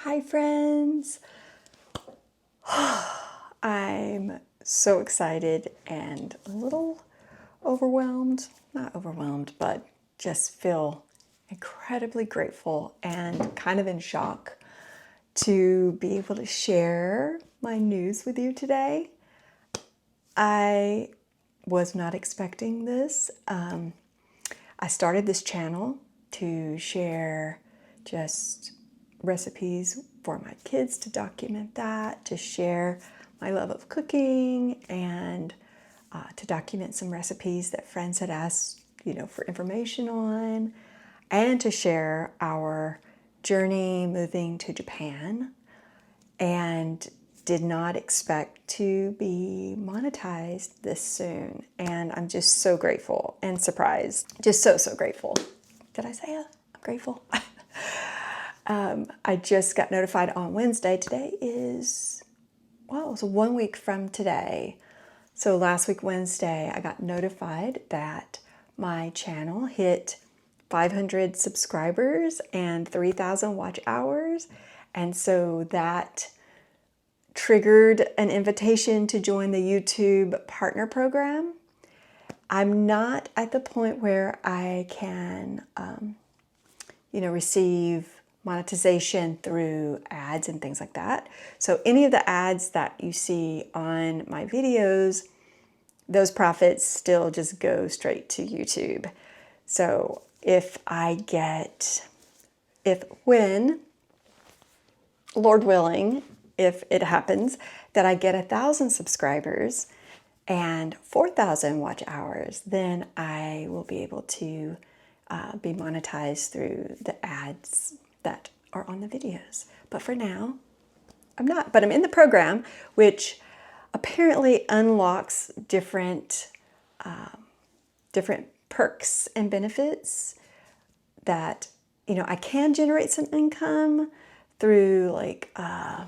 Hi friends! I'm so excited and a little overwhelmed. Not overwhelmed, but just feel incredibly grateful and kind of in shock to be able to share my news with you today. I was not expecting this. I started this channel to share just recipes for my kids, to document that, to share my love of cooking, and to document some recipes that friends had asked, for information on, and to share our journey moving to Japan. And did not expect to be monetized this soon. And I'm just so grateful and surprised. Just so grateful. Did I say I'm grateful? I just got notified on Wednesday. Today is, well, it's 1 week from today. So last week, Wednesday, I got notified that my channel hit 500 subscribers and 3,000 watch hours. And so that triggered an invitation to join the YouTube partner program. I'm not at the point where I can, receive monetization through ads and things like that. So any of the ads that you see on my videos, those profits still just go straight to YouTube. So when, Lord willing, if it happens that I get 1,000 subscribers and 4,000 watch hours, then I will be able to be monetized through the ads that are on the videos. But for now, I'm not. But I'm in the program, which apparently unlocks different perks and benefits that, I can generate some income through like I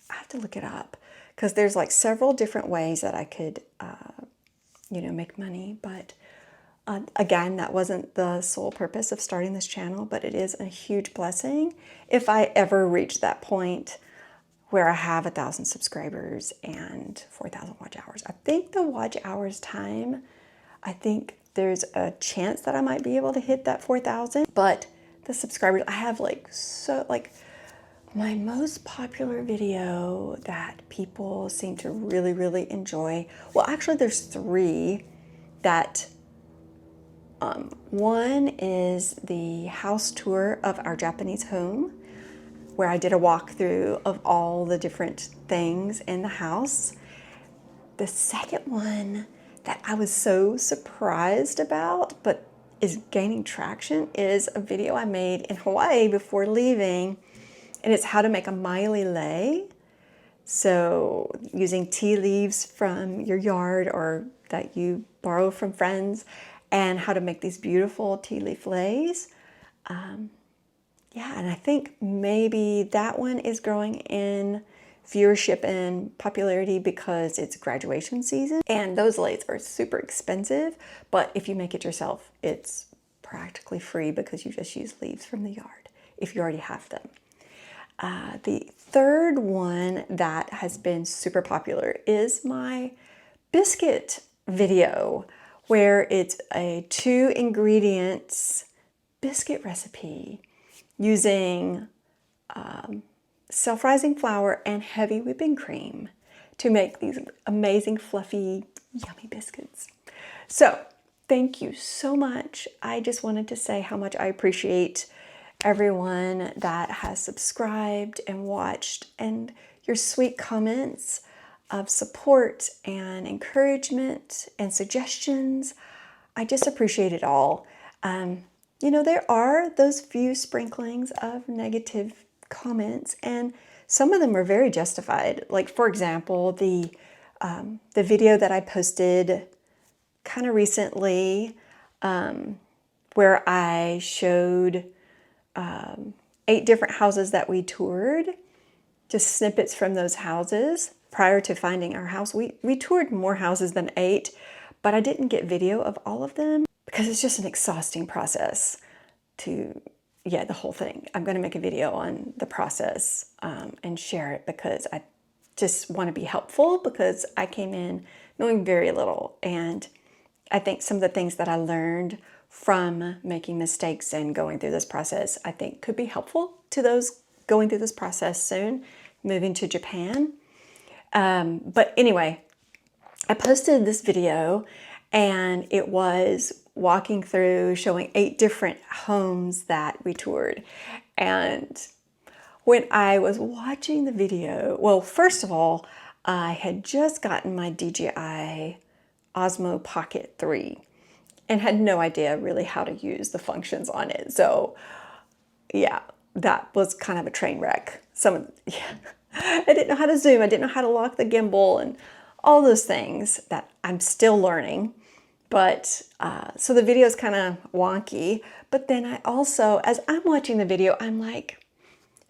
have to look it up because there's like several different ways that I could, make money. But again, that wasn't the sole purpose of starting this channel, but it is a huge blessing if I ever reach that point where I have 1,000 subscribers and 4,000 watch hours. I think the watch hours time, I think there's a chance that I might be able to hit that 4,000, but the subscribers, I have my most popular video that people seem to really, really enjoy. Well, actually there's 3 that, one is the house tour of our Japanese home, where I did a walkthrough of all the different things in the house. The second one that I was so surprised about, but is gaining traction, is a video I made in Hawaii before leaving, and it's how to make a maile lei. So using tea leaves from your yard or that you borrow from friends, and how to make these beautiful tea leaf leis. And I think maybe that one is growing in viewership and popularity because it's graduation season. And those leis are super expensive, but if you make it yourself, it's practically free because you just use leaves from the yard if you already have them. The third one that has been super popular is my biscuit video, where it's a 2 ingredients biscuit recipe using self-rising flour and heavy whipping cream to make these amazing, fluffy, yummy biscuits. So thank you so much. I just wanted to say how much I appreciate everyone that has subscribed and watched, and your sweet comments of support and encouragement and suggestions. I just appreciate it all. There are those few sprinklings of negative comments, and some of them are very justified. Like, for example, the video that I posted kind of recently, where I showed 8 different houses that we toured, just snippets from those houses prior to finding our house. We toured more houses than 8, but I didn't get video of all of them because it's just an exhausting process to, yeah, the whole thing. I'm going to make a video on the process and share it because I just want to be helpful, because I came in knowing very little. And I think some of the things that I learned from making mistakes and going through this process, I think could be helpful to those going through this process soon, moving to Japan. But anyway, I posted this video, and it was walking through, showing 8 different homes that we toured. And when I was watching the video, well, first of all, I had just gotten my DJI Osmo Pocket 3 and had no idea really how to use the functions on it. So yeah, that was kind of a train wreck. I didn't know how to zoom. I didn't know how to lock the gimbal and all those things that I'm still learning. But so the video is kind of wonky. But then I also, as I'm watching the video, I'm like,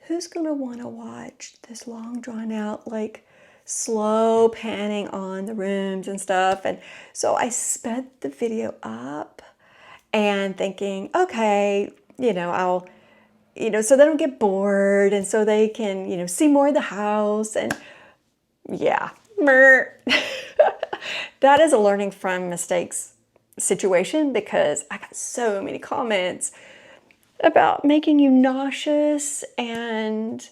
who's going to want to watch this long drawn out, like slow panning on the rooms and stuff? And so I sped the video up and thinking, okay, I'll, so they don't get bored, and so they can, see more of the house. And yeah, that is a learning from mistakes situation, because I got so many comments about making you nauseous and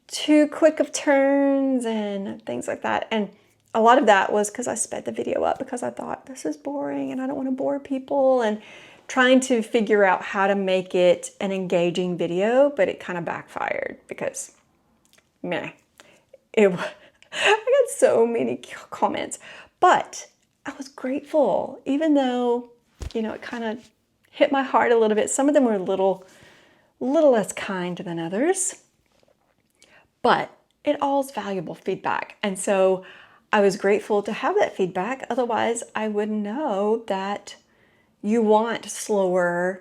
too quick of turns and things like that. And a lot of that was because I sped the video up, because I thought this is boring and I don't want to bore people, and trying to figure out how to make it an engaging video, but it kind of backfired because, meh, I got so many comments. But I was grateful, even though, it kind of hit my heart a little bit. Some of them were a little less kind than others, but it all is valuable feedback. And so I was grateful to have that feedback. Otherwise, I would know that you want slower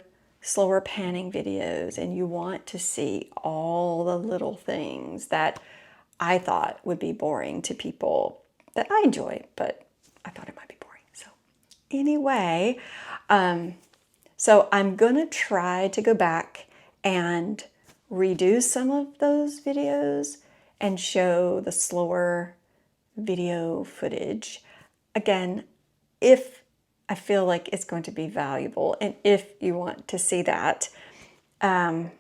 panning videos, and you want to see all the little things that I thought would be boring to people that I enjoy, but I thought it might be boring. So anyway, so I'm gonna try to go back and redo some of those videos and show the slower video footage. Again, if I feel like it's going to be valuable, and if you want to see that. And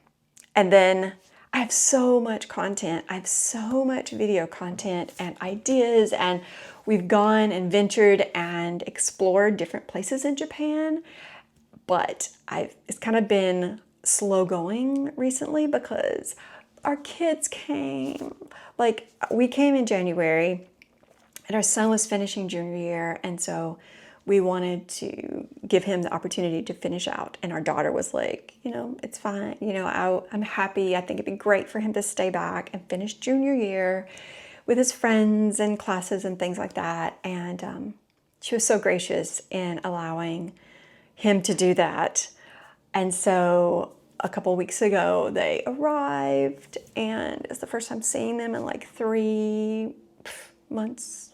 then I have so much content. I have so much video content and ideas, and we've gone and ventured and explored different places in Japan. But it's kind of been slow going recently because our kids came. Like, we came in January, and our son was finishing junior year, and so we wanted to give him the opportunity to finish out. And our daughter was like, it's fine. I'm happy. I think it'd be great for him to stay back and finish junior year with his friends and classes and things like that. And she was so gracious in allowing him to do that. And so a couple weeks ago, they arrived, and it's the first time seeing them in like 4 months.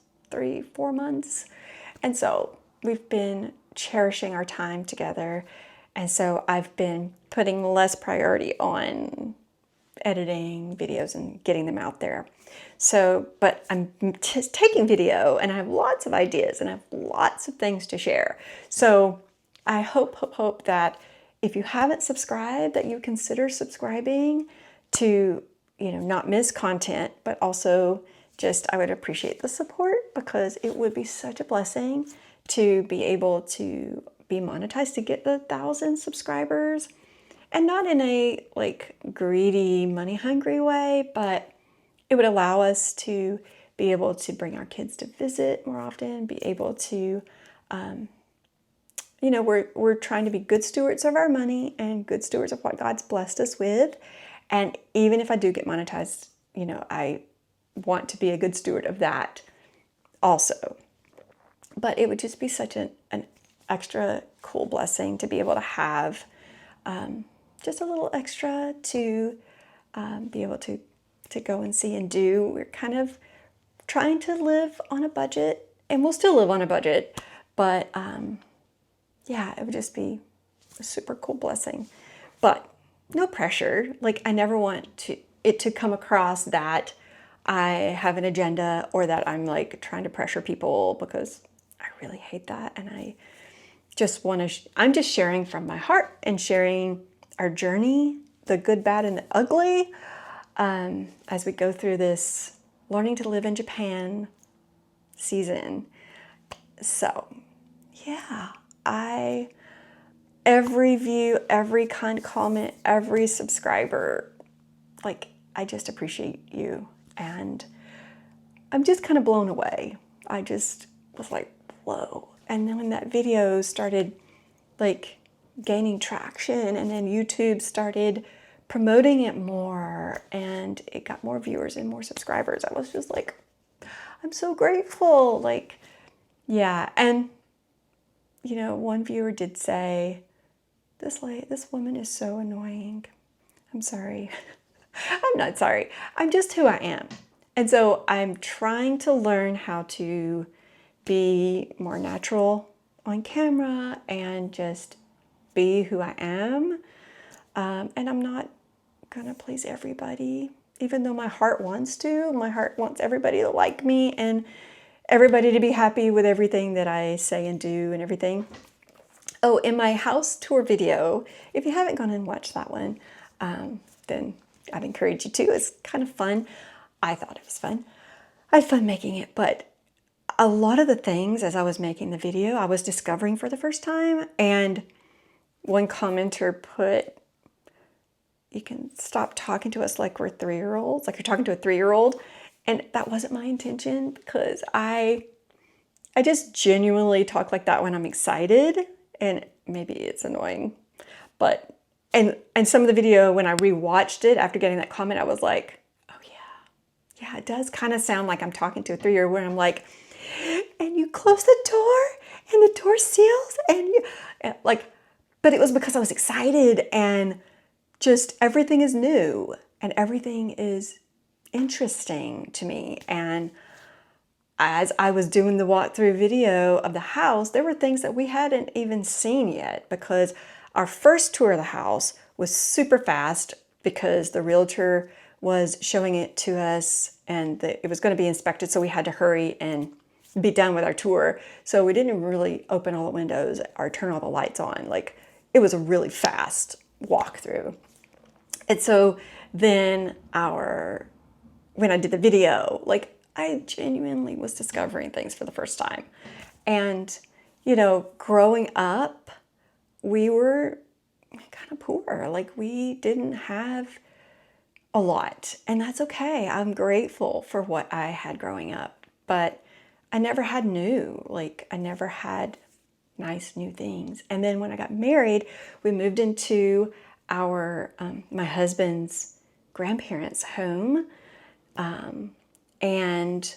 And so we've been cherishing our time together. And so I've been putting less priority on editing videos and getting them out there. So, but I'm just taking video, and I have lots of ideas, and I have lots of things to share. So I hope that if you haven't subscribed, that you consider subscribing to, not miss content, but also just, I would appreciate the support, because it would be such a blessing to be able to be monetized, to get the 1,000 subscribers, and not in a like greedy, money hungry way, but it would allow us to be able to bring our kids to visit more often, be able to, we're trying to be good stewards of our money and good stewards of what God's blessed us with. And even if I do get monetized, I want to be a good steward of that also. But it would just be such an extra cool blessing to be able to have just a little extra to be able to go and see and do. We're kind of trying to live on a budget, and we'll still live on a budget, but yeah, it would just be a super cool blessing. But no pressure. Like, I never want it to come across that I have an agenda or that I'm like trying to pressure people, because I really hate that. And I just want to, I'm just sharing from my heart and sharing our journey, the good, bad, and the ugly, as we go through this learning to live in Japan season. So, yeah, every view, every kind comment, every subscriber, like, I just appreciate you. And I'm just kind of blown away. I just was like, whoa. And then when that video started like gaining traction, and then YouTube started promoting it more, and it got more viewers and more subscribers, I was just like, I'm so grateful. Like, yeah. And you know, one viewer did say, this woman is so annoying. I'm sorry. I'm not sorry. I'm just who I am. And so I'm trying to learn how to be more natural on camera and just be who I am. And I'm not going to please everybody, even though my heart wants to. My heart wants everybody to like me and everybody to be happy with everything that I say and do and everything. Oh, in my house tour video, if you haven't gone and watched that one, then I'd encourage you to. It's kind of fun. I thought it was fun. I had fun making it, but a lot of the things as I was making the video, I was discovering for the first time. And one commenter put, you can stop talking to us like we're 3-year-olds, like you're talking to a 3-year-old. And that wasn't my intention, because I just genuinely talk like that when I'm excited, and maybe it's annoying. But and some of the video, when I rewatched it after getting that comment, I was like, oh yeah, it does kind of sound like I'm talking to a 3-year-old, where I'm like, and you close the door and the door seals and like, but it was because I was excited, and just everything is new and everything is interesting to me. And as I was doing the walkthrough video of the house, there were things that we hadn't even seen yet, because our first tour of the house was super fast, because the realtor was showing it to us and it was going to be inspected. So we had to hurry and be done with our tour. So we didn't really open all the windows or turn all the lights on. Like, it was a really fast walkthrough. And so then when I did the video, like, I genuinely was discovering things for the first time. And, you know, growing up, we were kind of poor. Like, we didn't have a lot, and that's okay. I'm grateful for what I had growing up, but I never had new, like, I never had nice new things. And then when I got married, we moved into my husband's grandparents' home. And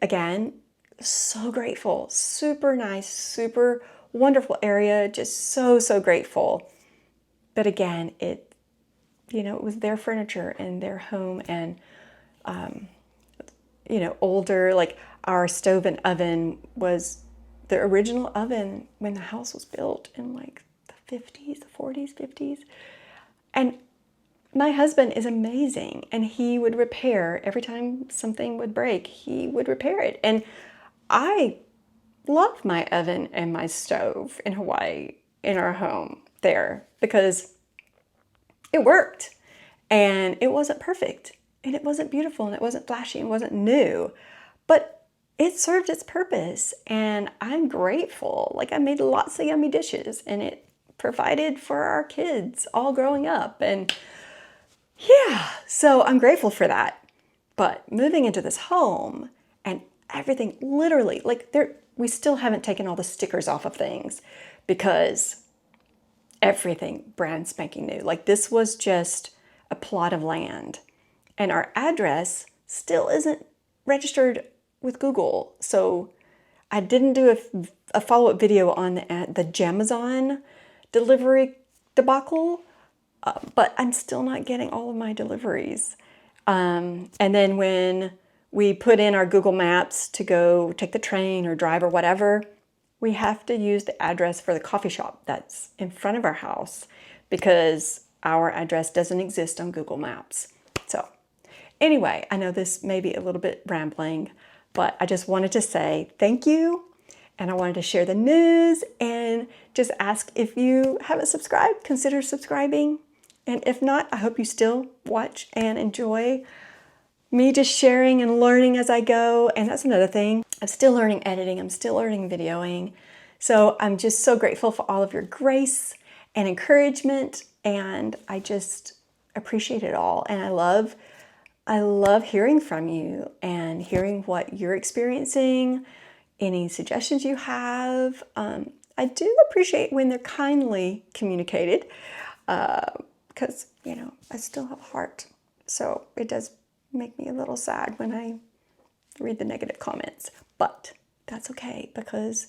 again, so grateful, super nice, super wonderful area, just so grateful. But again, it was their furniture and their home, and, older, like, our stove and oven was the original oven when the house was built in like the 50s, the 40s, 50s. And my husband is amazing, and he would repair every time something would break. He would repair it. And I love my oven and my stove in Hawaii, in our home there, because it worked, and it wasn't perfect, and it wasn't beautiful, and it wasn't flashy, and it wasn't new, but it served its purpose, and I'm grateful. Like, I made lots of yummy dishes, and it provided for our kids all growing up, and yeah, so I'm grateful for that. But moving into this home and everything, literally, like, we still haven't taken all the stickers off of things, because everything brand spanking new. Like, this was just a plot of land, and our address still isn't registered with Google. So I didn't do a follow-up video on the Jamazon delivery debacle, but I'm still not getting all of my deliveries. And then when we put in our Google Maps to go take the train or drive or whatever, we have to use the address for the coffee shop that's in front of our house, because our address doesn't exist on Google Maps. So anyway, I know this may be a little bit rambling, but I just wanted to say thank you. And I wanted to share the news and just ask, if you haven't subscribed, consider subscribing. And if not, I hope you still watch and enjoy me just sharing and learning as I go. And that's another thing. I'm still learning editing. I'm still learning videoing. So I'm just so grateful for all of your grace and encouragement. And I just appreciate it all. And I love hearing from you and hearing what you're experiencing, any suggestions you have. I do appreciate when they're kindly communicated, because, you know, I still have a heart. So it does make me a little sad when I read the negative comments, but that's okay, because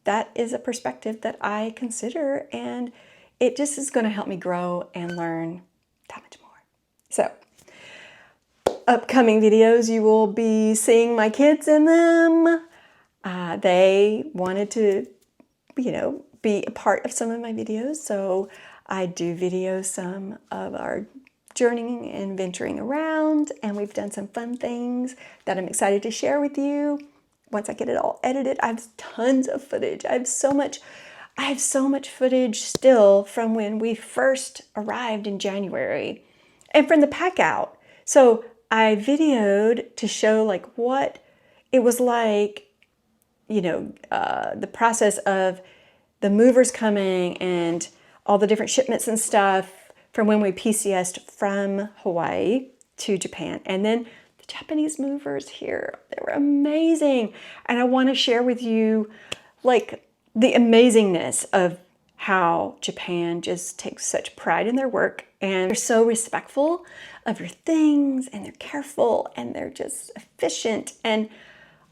that is a perspective that I consider, and it just is going to help me grow and learn that much more. So upcoming videos, you will be seeing my kids in them. They wanted to, you know, be a part of some of my videos, so I do video some of our journeying and venturing around, and we've done some fun things that I'm excited to share with you. Once I get it all edited, I have tons of footage. I have so much footage still from when we first arrived in January and from the pack out. So I videoed to show like what it was like, you know, the process of the movers coming and all the different shipments and stuff from when we PCS'd from Hawaii to Japan. And then the Japanese movers here, they were amazing. And I want to share with you like the amazingness of how Japan just takes such pride in their work, and they're so respectful of your things, and they're careful, and they're just efficient, and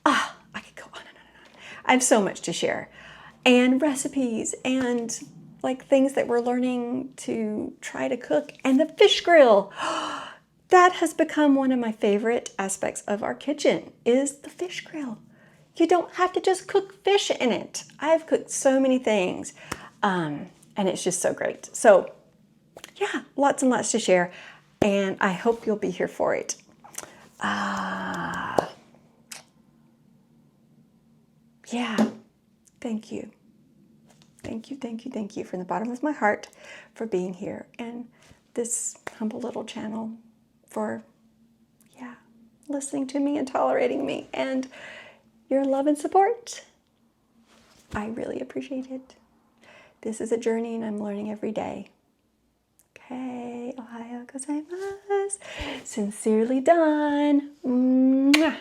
I could go on and on and on. I have so much to share, and recipes, and like things that we're learning to try to cook, and the fish grill. That has become one of my favorite aspects of our kitchen, is the fish grill. You don't have to just cook fish in it. I've cooked so many things, and it's just so great. So yeah, lots and lots to share, and I hope you'll be here for it. Yeah, thank you. Thank you, thank you, thank you from the bottom of my heart for being here, and this humble little channel for, yeah, listening to me and tolerating me, and your love and support. I really appreciate it. This is a journey, and I'm learning every day. Okay, Ohayou gozaimasu. Sincerely done. Mwah.